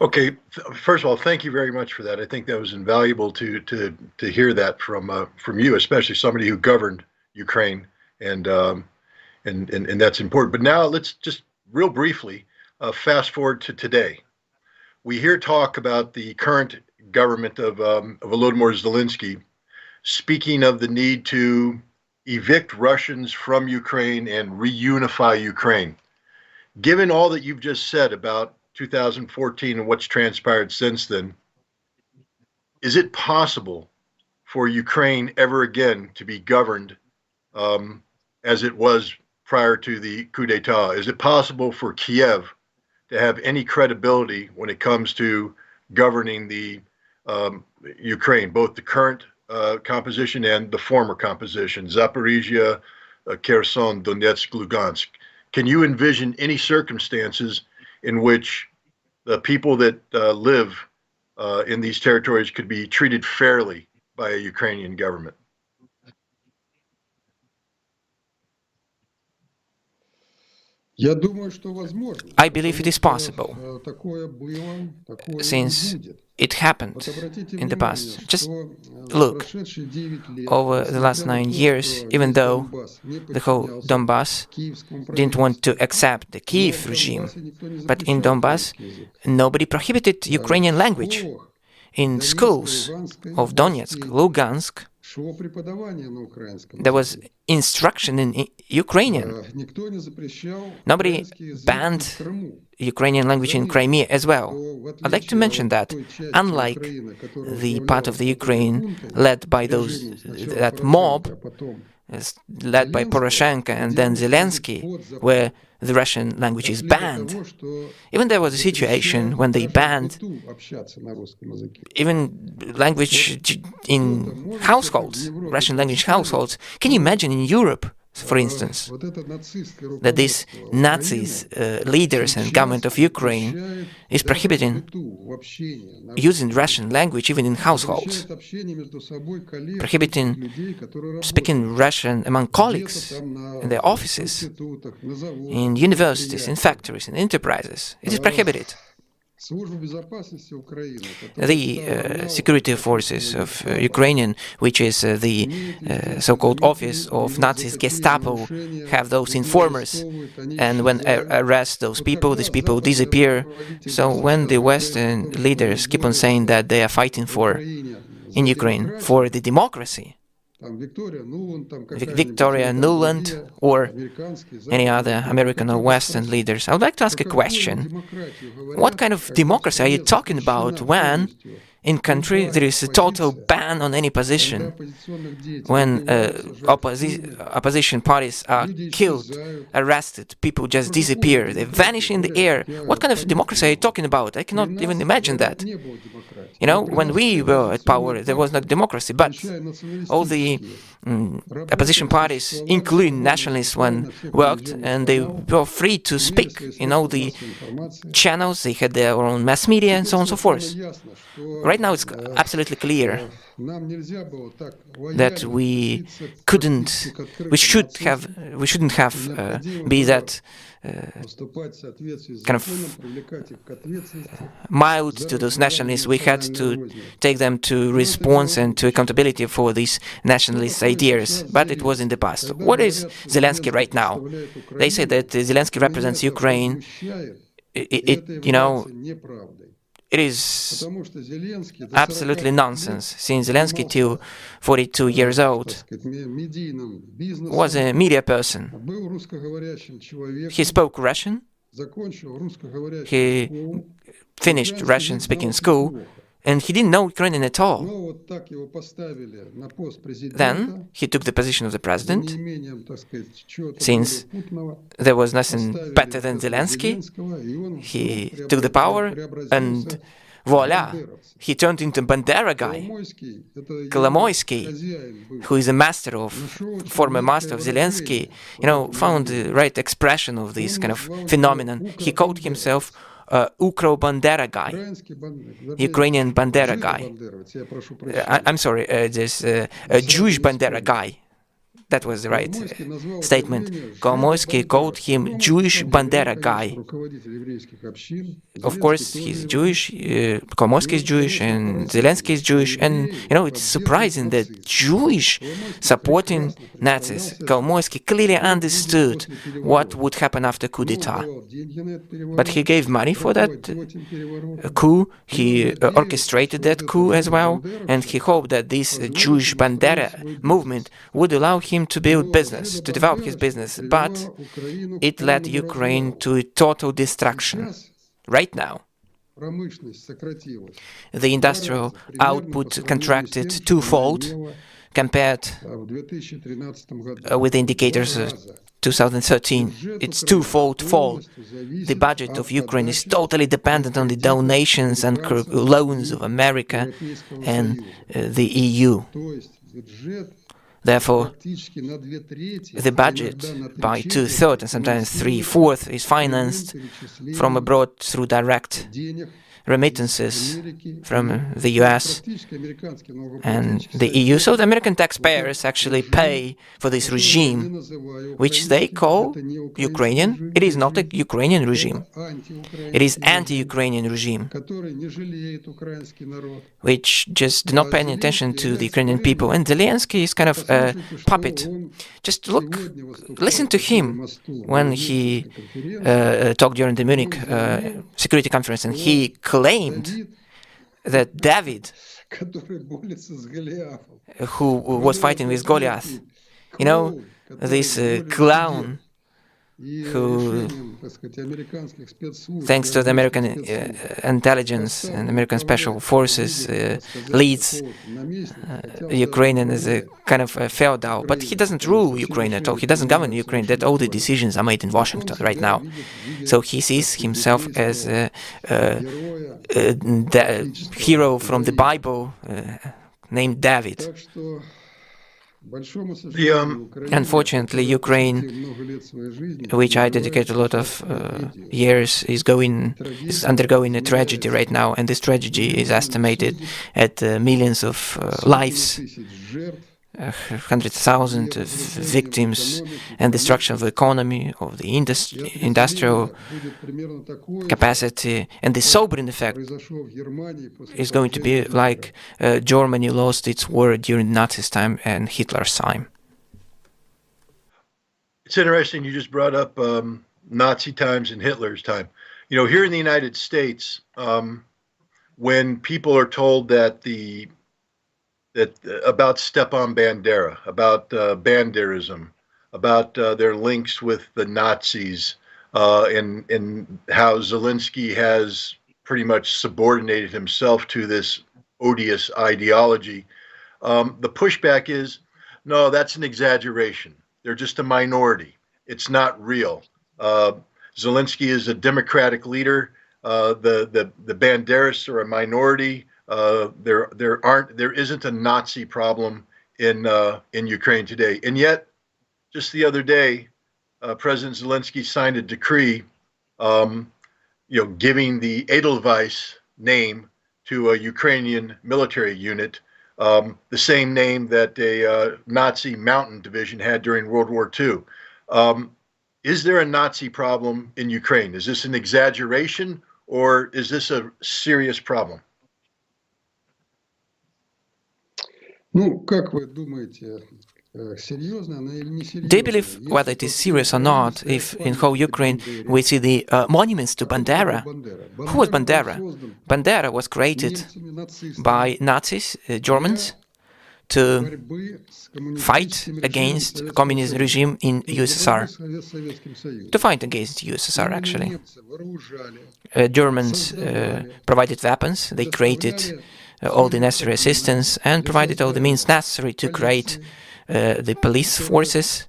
Okay, first of all, thank you very much for that. I think that was invaluable to hear that from you, especially somebody who governed Ukraine, and and that's important. But now let's just real briefly fast forward to today. We hear talk about the current government of Volodymyr Zelensky speaking of the need to evict Russians from Ukraine and reunify Ukraine. Given all that you've just said about 2014 and what's transpired since then, is it possible for Ukraine ever again to be governed as it was prior to the coup d'etat? Is it possible for Kiev to have any credibility when it comes to governing the Ukraine, both the current composition and the former composition, Zaporizhia, Kherson, Donetsk, Lugansk? Can you envision any circumstances in which the people that live in these territories could be treated fairly by a Ukrainian government? I believe it is possible, since it happened in the past. Just look, over the last 9 years, even though the whole Donbass didn't want to accept the Kiev regime, but in Donbass, nobody prohibited Ukrainian language. In schools of Donetsk, Lugansk, there was instruction in Ukrainian. Nobody banned Ukrainian language in Crimea as well. I'd like to mention that, unlike the part of the Ukraine led by that mob, led by Poroshenko and then Zelensky, where the Russian language is banned. Even there was a situation when they banned even language in households, Russian language households. Can you imagine in Europe, for instance, that these Nazis, leaders and government of Ukraine is prohibiting using Russian language even in households, prohibiting speaking Russian among colleagues in their offices, in universities, in factories, in enterprises. It is prohibited. The security forces of Ukrainian, which is the so-called office of Nazis, Gestapo, have those informers, and when arrest these people disappear. So when the Western leaders keep on saying that they are fighting in Ukraine for the democracy, Victoria Nuland or any other American or Western leaders, I would like to ask a question. What kind of democracy are you talking about when in country there is a total ban on any position, when opposition parties are killed, arrested, people just disappear, they vanish in the air? What kind of democracy are you talking about? I cannot even imagine that. You know, when we were at power, there was not democracy, but all the opposition parties, including nationalists, when worked, and they were free to speak in all the channels, they had their own mass media and so on and so forth. Right now it's absolutely clear that we shouldn't have be that kind of mild to those nationalists. We had to take them to response and to accountability for these nationalist ideas, but it was in the past. What is Zelensky right now? They say that Zelensky represents Ukraine. It is absolutely nonsense, since Zelensky, till 42 years old, was a media person. He spoke Russian. He finished Russian-speaking school, and he didn't know Ukrainian at all. Then he took the position of the president, since there was nothing better than Zelensky. He took the power, and voila, he turned into Bandera guy. Kolomoisky, who is a former master of Zelensky, found the right expression of this kind of phenomenon. He called himself Ukro-Bandera guy, Ukrainian Bandera guy. I'm sorry, this Jewish Bandera guy. That was the right statement. Kolomoisky called him Jewish Bandera guy. Of course, he's Jewish, Kolomoisky is Jewish, and Zelensky is Jewish, and it's surprising that Jewish supporting Nazis. Kolomoisky clearly understood what would happen after coup d'etat. But he gave money for that coup, he orchestrated that coup as well, and he hoped that this Jewish Bandera movement would allow him to build business, to develop his business, but it led Ukraine to total destruction. Right now, the industrial output contracted twofold compared with the indicators of 2013. It's twofold fall. The budget of Ukraine is totally dependent on the donations and loans of America and the EU. Therefore, the budget by 2/3 and sometimes 3/4 is financed from abroad through direct remittances from the US and the EU. So the American taxpayers actually pay for this regime, which they call Ukrainian. It is not a Ukrainian regime. It is anti-Ukrainian regime, which just did not pay any attention to the Ukrainian people. And Zelensky is kind of a puppet. Just listen to him when he talked during the Munich Security Conference, and he claimed that David, who was fighting with Goliath, this clown who, thanks to the American intelligence and American special forces, leads Ukraine as a kind of a feudal. But he doesn't rule Ukraine at all. He doesn't govern Ukraine. That all the decisions are made in Washington right now. So he sees himself as a hero from the Bible named David. Unfortunately, Ukraine, which I dedicate a lot of years, is undergoing a tragedy right now, and this tragedy is estimated at millions of lives, 100,000 victims, and destruction of the economy, of the industrial capacity. And the sobering effect is going to be like Germany lost its war during Nazis' time and Hitler's time. It's interesting you just brought up Nazi times and Hitler's time. Here in the United States, when people are told that about Stepan Bandera, about Banderism, about their links with the Nazis, and how Zelensky has pretty much subordinated himself to this odious ideology, the pushback is, no, that's an exaggeration. They're just a minority. It's not real. Zelensky is a democratic leader. The Banderists are a minority. There isn't a Nazi problem in Ukraine today, and yet, just the other day, President Zelensky signed a decree, giving the Edelweiss name to a Ukrainian military unit, the same name that a Nazi mountain division had during World War II. Is there a Nazi problem in Ukraine? Is this an exaggeration, or is this a serious problem? Do you believe whether it is serious or not if in whole Ukraine we see the monuments to Bandera? Who was Bandera? Bandera was created by Nazis, Germans, to fight against communist regime in USSR. To fight against USSR, actually. Germans provided weapons, they created all the necessary assistance and provided all the means necessary to create the police forces,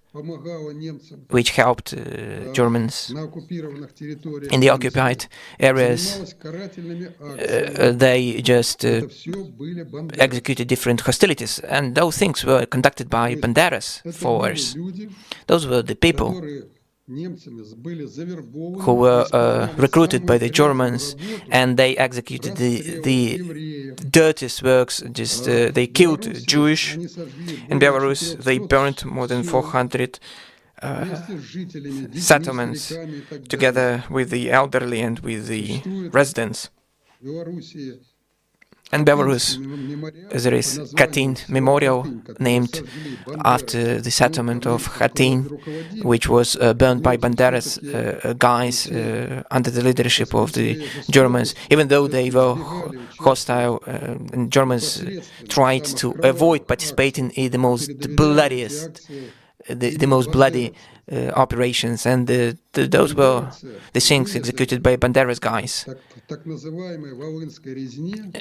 which helped Germans in the occupied areas. They just executed different hostilities, and those things were conducted by Bandera's followers. Those were the people who were recruited by the Germans, and they executed the dirtiest works. Just they killed Jewish in Belarus. They burned more than 400 settlements together with the elderly and with the residents. In Belarus, there is Katyn Memorial, named after the settlement of Katyn, which was burned by Bandera's guys under the leadership of the Germans. Even though they were hostile, and Germans tried to avoid participating in the most bloodiest, the most bloody operations, and those were the things executed by Bandera's guys.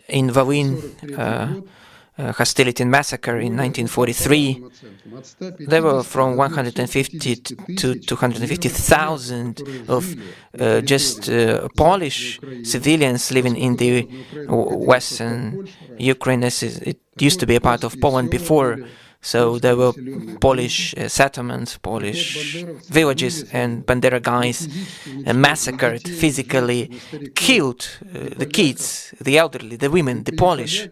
In Volyn, hostility and massacre in 1943, there were from 150 to 250,000 of just Polish civilians living in the western Ukraine. It used to be a part of Poland before. So there were Polish settlements, Polish villages, and Bandera guys massacred, physically killed the kids, the elderly, the women, the Polish.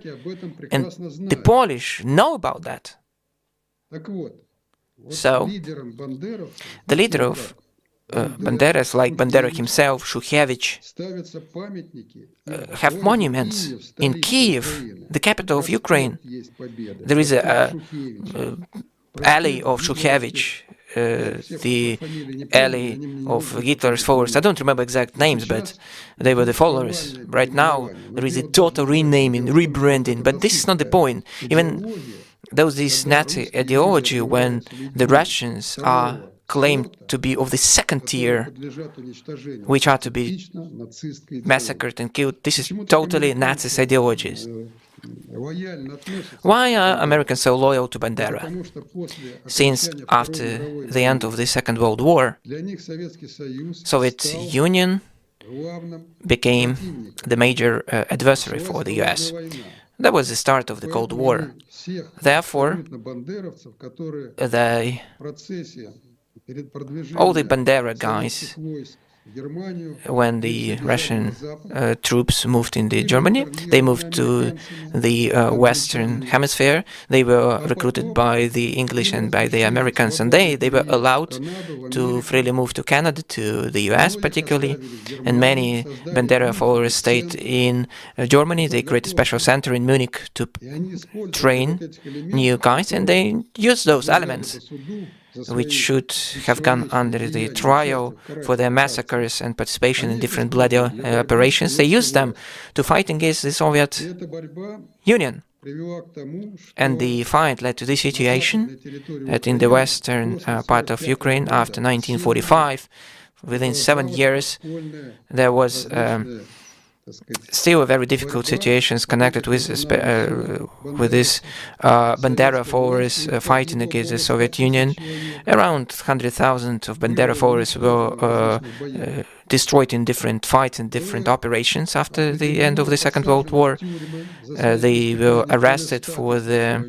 And the Polish know about that. So the leader of Banderas, like Bandera himself, Shukhevich, have monuments in Kiev, the capital of Ukraine. There is a alley of Shukhevich, the alley of Hitler's followers. I don't remember exact names, but they were the followers. Right now, there is a total renaming, rebranding, but this is not the point. Even though this Nazi ideology, when the Russians are claimed to be of the second tier, which are to be massacred and killed, this is totally Nazi ideologies. Why are Americans so loyal to Bandera? Since after the end of the Second World War, Soviet Union became the major adversary for the US. That was the start of the Cold War. Therefore, all the Bandera guys, when the Russian troops moved into Germany, they moved to the Western Hemisphere. They were recruited by the English and by the Americans, and they were allowed to freely move to Canada, to the US particularly, and many Bandera followers stayed in Germany. They created a special center in Munich to train new guys, and they used those elements, which should have gone under the trial for their massacres and participation in different bloody operations. They used them to fight against the Soviet Union. And the fight led to this situation that in the western part of Ukraine, after 1945, within 7 years, there was still very difficult situations connected with this Bandera followers fighting against the Soviet Union. Around 100,000 of Bandera followers were destroyed in different fights and different operations after the end of the Second World War. They were arrested for the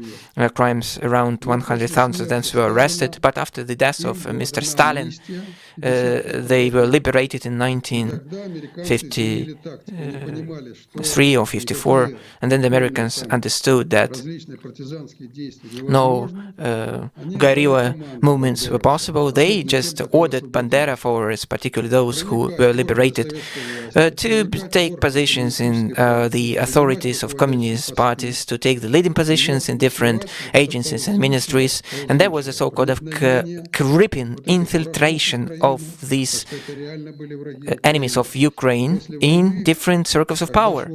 crimes. Around 100,000 of them were arrested, but after the death of Mr. Stalin, they were liberated in 1953 or 54, and then the Americans understood that no guerrilla movements were possible. They just ordered Bandera followers, particularly those who were liberated, to take positions in the authorities of communist parties, to take the leading positions in different agencies and ministries, and there was a so-called creeping infiltration of these enemies of Ukraine in different circles of power.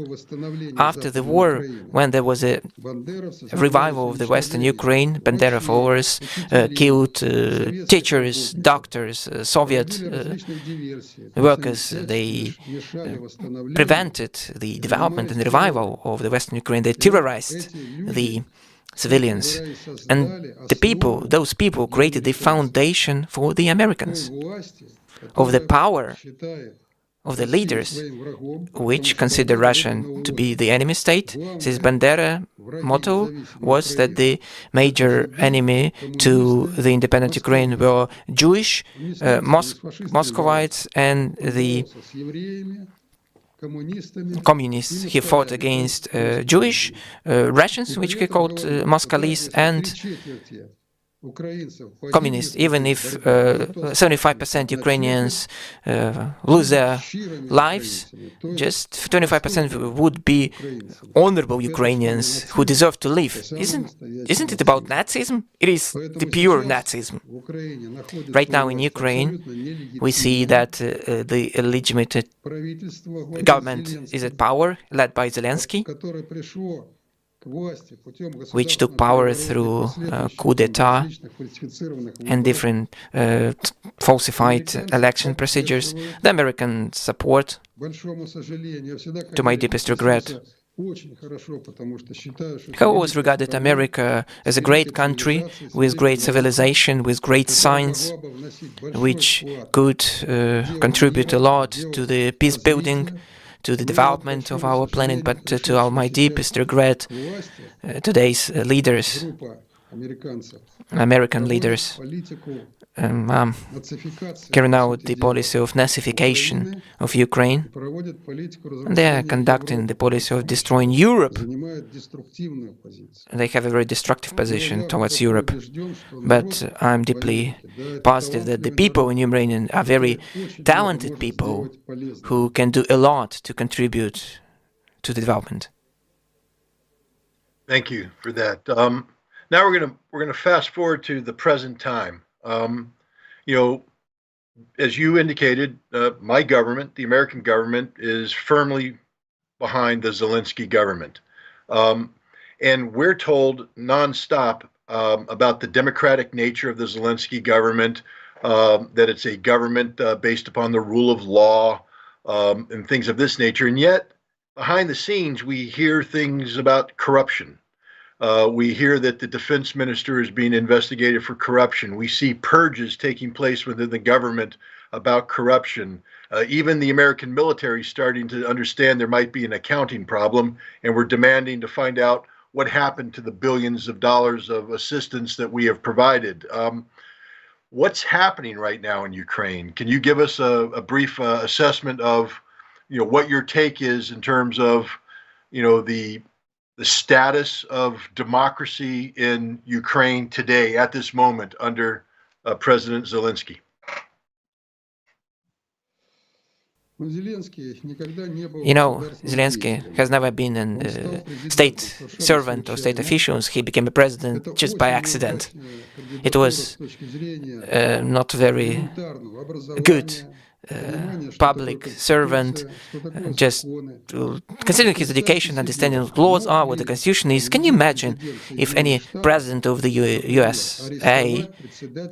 After the war, when there was a revival of the Western Ukraine, Bandera followers killed teachers, doctors, Soviet workers. They prevented the development and revival of the Western Ukraine. They terrorized the civilians. And those people created the foundation for the Americans, of the power of the leaders, which consider Russia to be the enemy state. Since Bandera motto was that the major enemy to the independent Ukraine were Jewish, Muscovites, and the communists. He fought against Jewish, Russians, which he called Moskalis, and communists. Even if 75% Ukrainians lose their lives, just 25% would be honorable Ukrainians who deserve to live. Isn't it about Nazism? It is the pure Nazism. Right now in Ukraine, we see that the illegitimate government is at power, led by Zelensky, which took power through coup d'etat and different falsified election procedures. The American support, to my deepest regret. I always regarded America as a great country with great civilization, with great science, which could contribute a lot to the peace building, to the development of our planet, but to my deepest regret, today's leaders, American leaders, carrying out the policy of Nazification of Ukraine. They are conducting the policy of destroying Europe. They have a very destructive position towards Europe. But I'm deeply positive that the people in Ukraine are very talented people who can do a lot to contribute to the development. Thank you for that. Now we're gonna fast forward to the present time. You know, as you indicated, my government, the American government, is firmly behind the Zelensky government. And we're told nonstop about the democratic nature of the Zelensky government, that it's a government based upon the rule of law and things of this nature. And yet, behind the scenes, we hear things about corruption. We hear that the defense minister is being investigated for corruption. We see purges taking place within the government about corruption. Even the American military is starting to understand there might be an accounting problem, and we're demanding to find out what happened to the billions of dollars of assistance that we have provided. What's happening right now in Ukraine? Can you give us a brief assessment of, what your take is in terms of, the status of democracy in Ukraine today at this moment under President Zelensky? Zelensky has never been a state servant or state official. He became a president just by accident. It was not very good public servant, just considering his education, understanding what laws are, what the constitution is. Can you imagine if any president of the USA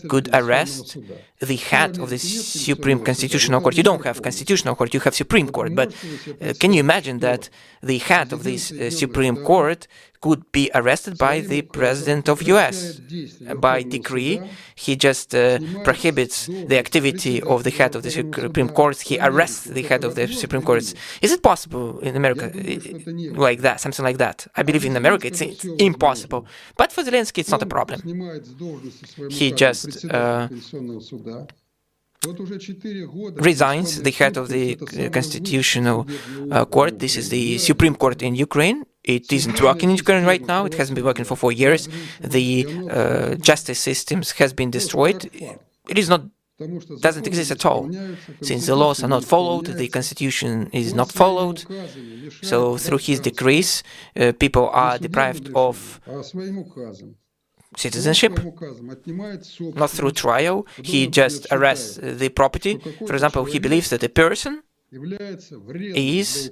could arrest the head of the Supreme Constitutional Court? You don't have Constitutional Court, you have Supreme Court, but can you imagine that the head of this Supreme Court could be arrested by the President of US? By decree, he just prohibits the activity of the head of the Supreme Court. He arrests the head of the Supreme Court. Is it possible in America like that, something like that? I believe in America it's impossible. But for Zelensky, it's not a problem. He just resigns the head of the Constitutional Court. This is the Supreme Court in Ukraine. It isn't working in Ukraine right now. It hasn't been working for 4 years. The justice systems has been destroyed. It is not doesn't exist at all. Since the laws are not followed, the constitution is not followed. So through his decrees, people are deprived of citizenship, not through trial. He just arrests the property. For example, he believes that a person is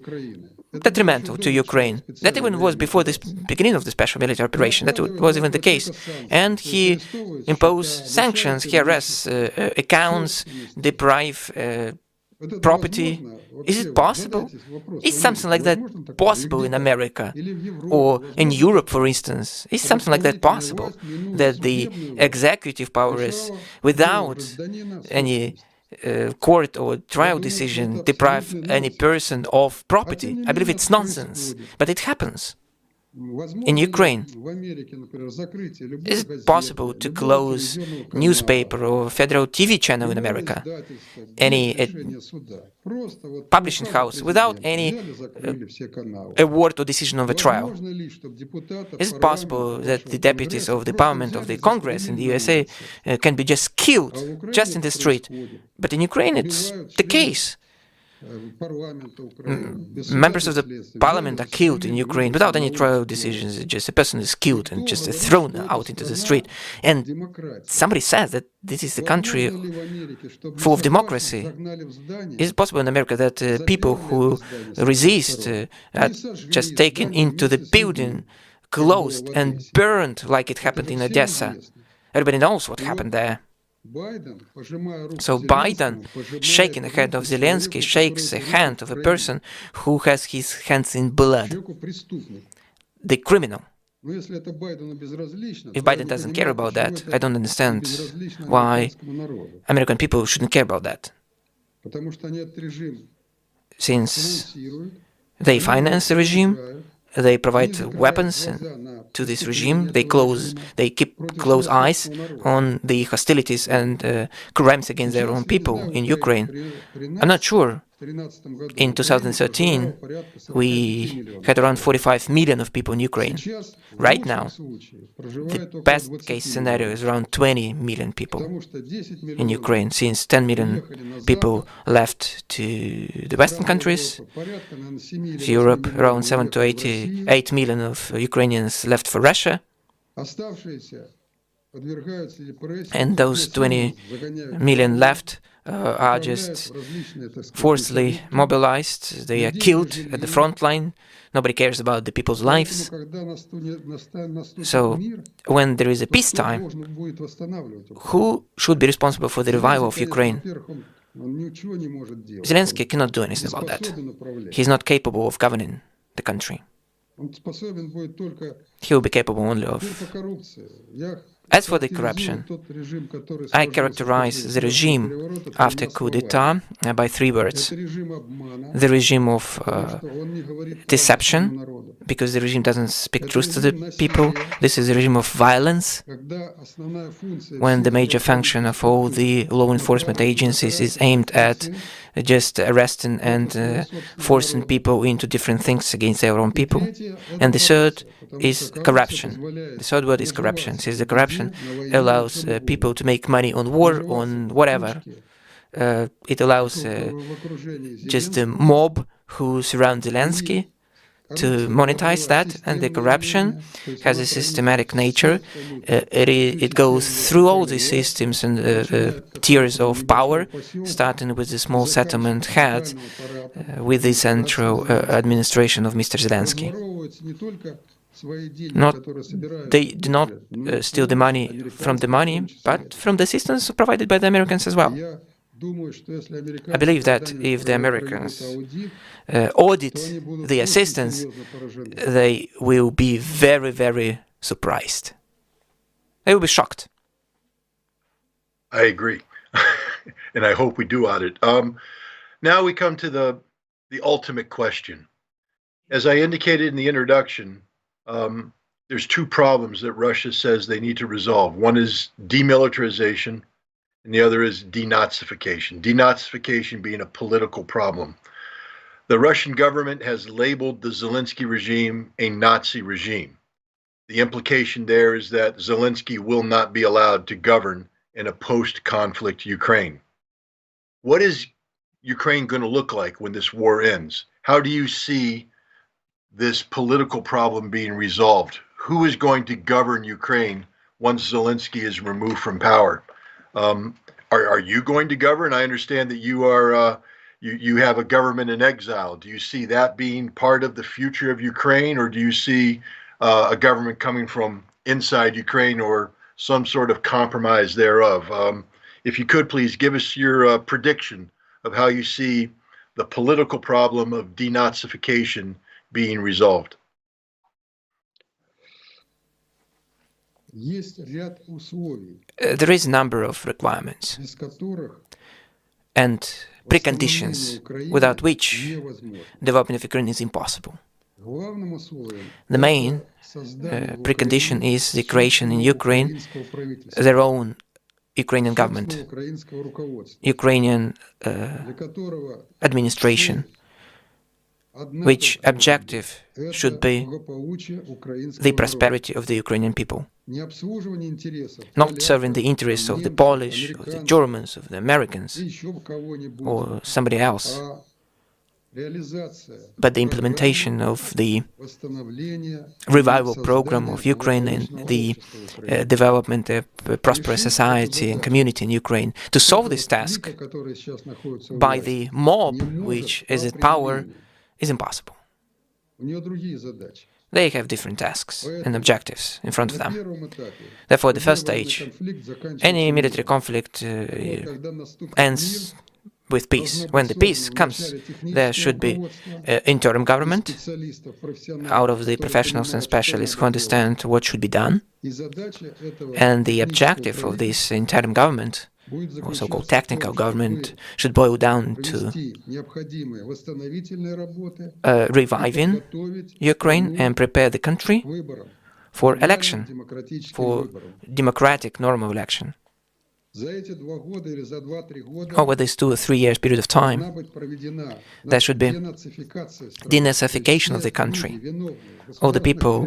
detrimental to Ukraine. That even was before the beginning of the special military operation. That was even the case. And he imposed sanctions. He arrests accounts, deprive property. Is it possible? Is something like that possible in America or in Europe, for instance? Is something like that possible? That the executive powers, without any court or trial decision, deprive any person of property? I believe it's nonsense, but it happens. In Ukraine, is it possible to close newspaper or federal TV channel in America, any publishing house, without any award or decision of a trial? Is it possible that the deputies of the parliament of the Congress in the USA can be just killed just in the street? But in Ukraine, it's the case. Members of the parliament are killed in Ukraine without any trial decisions. Just a person is killed and just thrown out into the street. And somebody says that this is the country full of democracy. Is it possible in America that people who resist are just taken into the building, closed and burned like it happened in Odessa? Everybody knows what happened there. So Biden, shaking the hand of Zelensky, shakes the hand of a person who has his hands in blood, the criminal. If Biden doesn't care about that, I don't understand why American people shouldn't care about that. Since they finance the regime, they provide weapons to this regime. They keep close eyes on the hostilities and crimes against their own people in Ukraine. I'm not sure. In 2013, we had around 45 million of people in Ukraine. Right now, the best-case scenario is around 20 million people in Ukraine, since 10 million people left to the Western countries, Europe, around 7 to 8 million of Ukrainians left for Russia, and those 20 million left are just forcibly mobilized. They are killed at the front line. Nobody cares about the people's lives. So, when there is a peacetime, who should be responsible for the revival of Ukraine? Zelensky cannot do anything about that. He is not capable of governing the country. He will be capable only of... As for the corruption, I characterize the regime after coup d'etat by 3 words. The regime of deception, because the regime doesn't speak truth to the people. This is the regime of violence, when the major function of all the law enforcement agencies is aimed at just arresting and forcing people into different things against their own people. And the third is corruption. The third word is corruption. Since the corruption allows people to make money on war, on whatever. It allows just the mob who surround Zelensky to monetize that, and the corruption has a systematic nature. It goes through all these systems and tiers of power, starting with the small settlement head, with the central administration of Mr. Zelensky. They do not steal the money, but from the systems provided by the Americans as well. I believe that if the Americans audit the assistance, they will be very, very surprised. They will be shocked. I agree. And I hope we do audit. Now we come to the ultimate question. As I indicated in the introduction, there's 2 problems that Russia says they need to resolve. One is demilitarization, and the other is denazification. Denazification being a political problem. The Russian government has labeled the Zelensky regime a Nazi regime. The implication there is that Zelensky will not be allowed to govern in a post-conflict Ukraine. What is Ukraine going to look like when this war ends? How do you see this political problem being resolved? Who is going to govern Ukraine once Zelensky is removed from power? Are you going to govern? I understand that you are. You have a government in exile. Do you see that being part of the future of Ukraine, or do you see a government coming from inside Ukraine, or some sort of compromise thereof? If you could please give us your prediction of how you see the political problem of denazification being resolved. There is a number of requirements and preconditions without which development of Ukraine is impossible. The main precondition is the creation in Ukraine their own Ukrainian government, Ukrainian administration, which objective should be the prosperity of the Ukrainian people, not serving the interests of the Polish, of the Germans, of the Americans, or somebody else, but the implementation of the revival program of Ukraine and the development of a prosperous society and community in Ukraine. To solve this task by the mob which is at power is impossible. They have different tasks and objectives in front of them. Therefore, the first stage, any military conflict ends with peace. When the peace comes, there should be interim government out of the professionals and specialists who understand what should be done. And the objective of this interim government, or so-called technical government, should boil down to reviving Ukraine and prepare the country for election, for democratic, normal election. Over this 2 or 3 years period of time, there should be denazification of the country. All the people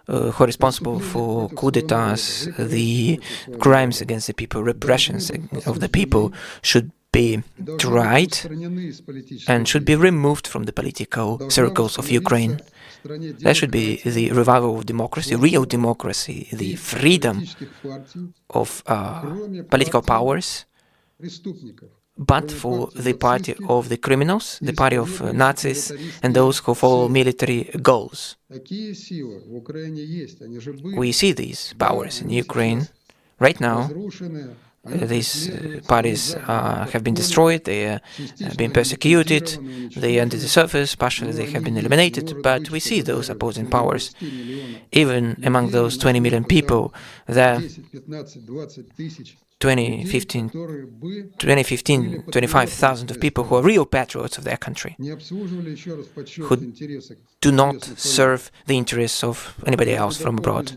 who are responsible for coup d'etats, the crimes against the people, repressions of the people should be tried and should be removed from the political circles of Ukraine. There should be the revival of democracy, real democracy, the freedom of political powers, but for the party of the criminals, the party of Nazis, and those who follow military goals. We see these powers in Ukraine right now. These parties have been destroyed, they are being persecuted, they are under the surface, partially they have been eliminated, but we see those opposing powers. Even among those 20 million people, there are 25,000 of people who are real patriots of their country, who do not serve the interests of anybody else from abroad.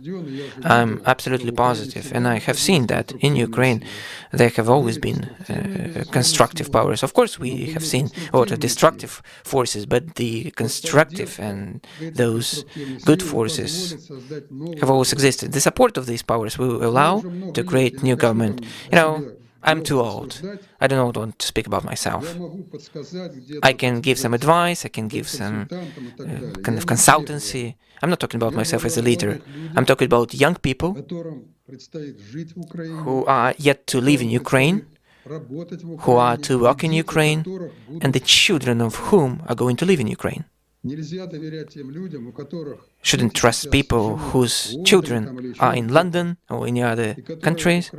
I'm absolutely positive, and I have seen that in Ukraine there have always been constructive powers. Of course, we have seen a lot of destructive forces, but the constructive and those good forces have always existed. The support of these powers will allow to create new government. I'm too old. I don't want to speak about myself. I can give some advice, I can give some kind of consultancy. I'm not talking about myself as a leader. I'm talking about young people who are yet to live in Ukraine, who are to work in Ukraine, and the children of whom are going to live in Ukraine. Shouldn't trust people whose children are in London or any other countries,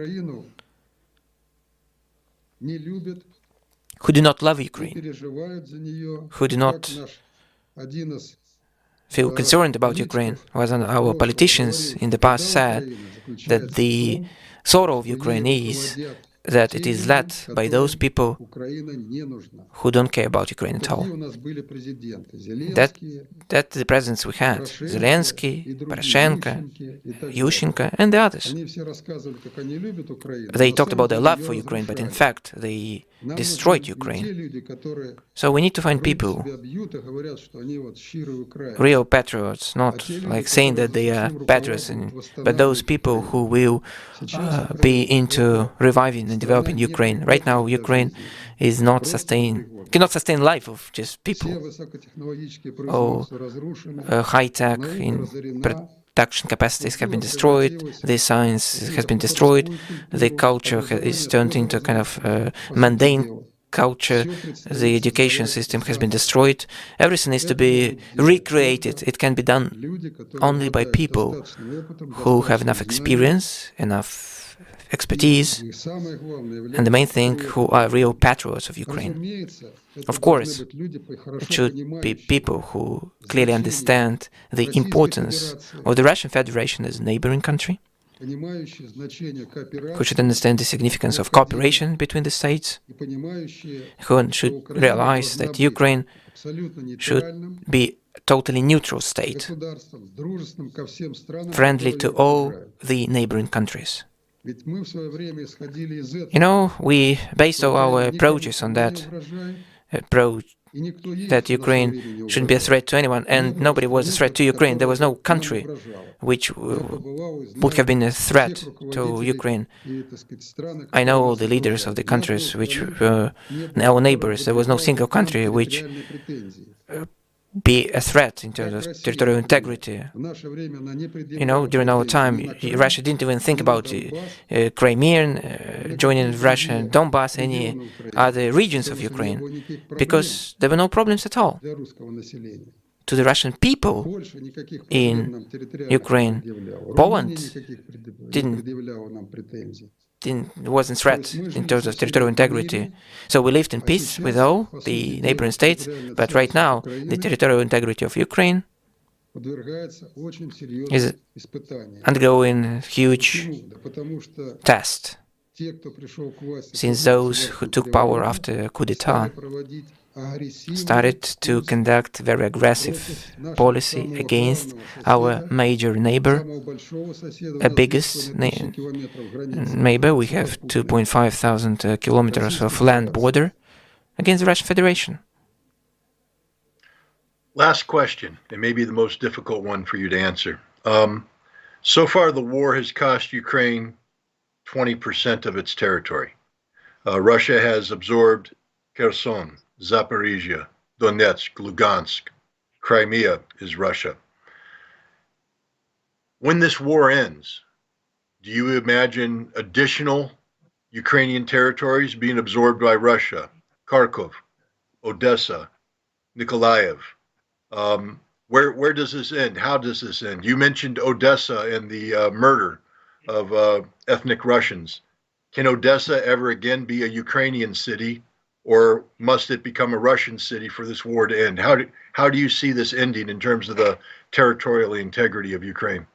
who do not love Ukraine, who do not feel concerned about Ukraine. As our politicians in the past said, that the sorrow of Ukraine is that it is led by those people who don't care about Ukraine at all. That's the presidents we had: Zelensky, Poroshenko, Yushchenko, and the others. They talked about their love for Ukraine, but in fact they destroyed Ukraine. So we need to find people, real patriots, not like saying that they are patriots, but those people who will be into reviving and developing Ukraine. Right now, Ukraine is cannot sustain life of just people. High-tech in production capacities have been destroyed, the science has been destroyed, the culture is turned into kind of mundane culture, the education system has been destroyed. Everything needs to be recreated. It can be done only by people who have enough experience, enough expertise, and the main thing, who are real patriots of Ukraine. Of course, it should be people who clearly understand the importance of the Russian Federation as a neighboring country, who should understand the significance of cooperation between the states, who should realize that Ukraine should be totally neutral state, friendly to all the neighboring countries. You know, we based all our approaches on that approach that Ukraine shouldn't be a threat to anyone, and nobody was a threat to Ukraine. There was no country which would have been a threat to Ukraine. I know all the leaders of the countries which were our neighbors. There was no single country which be a threat in terms of territorial integrity. You know, during our time, Russia didn't even think about Crimean joining Russia, and Donbass, any other regions of Ukraine, because there were no problems at all. To the Russian people in Ukraine, Poland wasn't threat in terms of territorial integrity. So we lived in peace with all the neighboring states, but right now the territorial integrity of Ukraine is undergoing a huge test, since those who took power after coup d'etat started to conduct very aggressive policy against our major neighbor, a biggest neighbor. We have 2.5 thousand kilometers of land border against the Russian Federation. Last question, and maybe the most difficult one for you to answer. So far, the war has cost Ukraine 20% of its territory. Russia has absorbed Kherson, Zaporizhia, Donetsk, Lugansk. Crimea is Russia. When this war ends, do you imagine additional Ukrainian territories being absorbed by Russia? Kharkov, Odessa, Nikolaev. Where does this end? How does this end? You mentioned Odessa and the murder of ethnic Russians. Can Odessa ever again be a Ukrainian city, or must it become a Russian city for this war to end? How do you see this ending in terms of the territorial integrity of Ukraine?